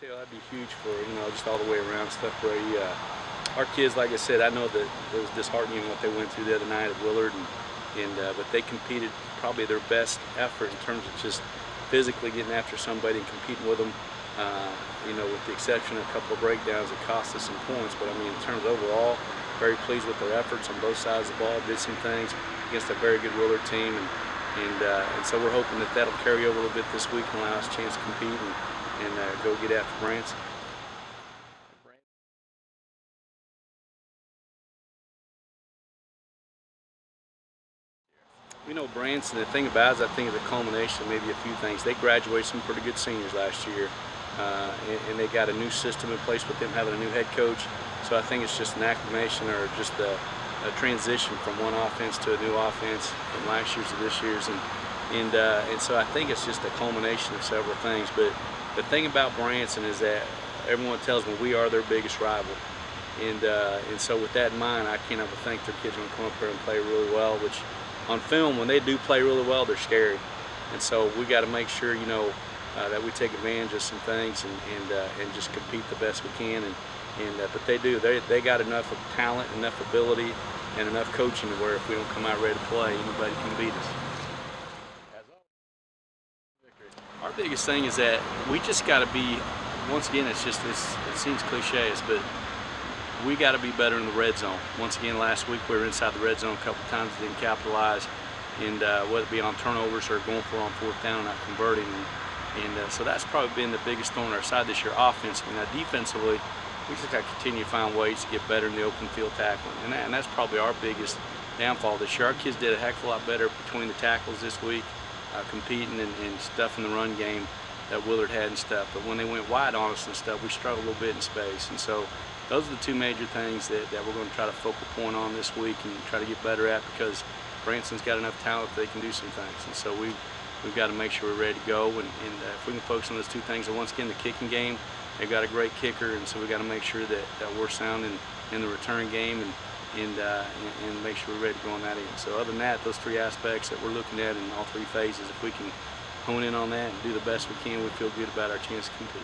Tail, that'd be huge for, just all the way around stuff, Brady. Our kids, like I said, I know that it was disheartening what they went through the other night at Willard, but they competed probably their best effort in terms of just physically getting after somebody and competing with them. With the exception of a couple of breakdowns that cost us some points, but I mean, in terms of overall, very pleased with their efforts on both sides of the ball. Did some things against a very good Willard team, and so we're hoping that that'll carry over a little bit this week and allow us a chance to compete and go get after Branson. Branson, the thing about it is I think it's a culmination of maybe a few things. They graduated some pretty good seniors last year, and they got a new system in place with them having a new head coach. So I think it's just an acclimation or just a transition from one offense to a new offense from last year's to this year's. And so I think it's just a culmination of several things. But the thing about Branson is that everyone tells me we are their biggest rival. And so with that in mind, I can't ever think their kids are going to come up here and play really well, which on film, when they do play really well, they're scary. And so we got to make sure, that we take advantage of some things and just compete the best we can. But they do. They got enough of talent, enough ability, and enough coaching to where if we don't come out ready to play, anybody can beat us. Our biggest thing is that we just got to be, once again, it seems cliches, but we got to be better in the red zone. Once again, last week we were inside the red zone a couple of times, didn't capitalize, and whether it be on turnovers or going for on fourth down, not converting. So that's probably been the biggest thorn on our side this year offensively. Now defensively, we just got to continue to find ways to get better in the open field tackling, and that's probably our biggest downfall this year. Our kids did a heck of a lot better between the tackles this week, competing and stuff in the run game that Willard had and stuff. But when they went wide on us and stuff, we struggled a little bit in space. And so those are the two major things that we're going to try to focal point on this week and try to get better at, because Branson's got enough talent that they can do some things. And so we've got to make sure we're ready to go. And if we can focus on those two things, and once again, the kicking game, they've got a great kicker, and so we've got to make sure that we're sound in the return game and make sure we're ready to go on that end. So other than that, those three aspects that we're looking at in all three phases, if we can hone in on that and do the best we can, we feel good about our chance to compete.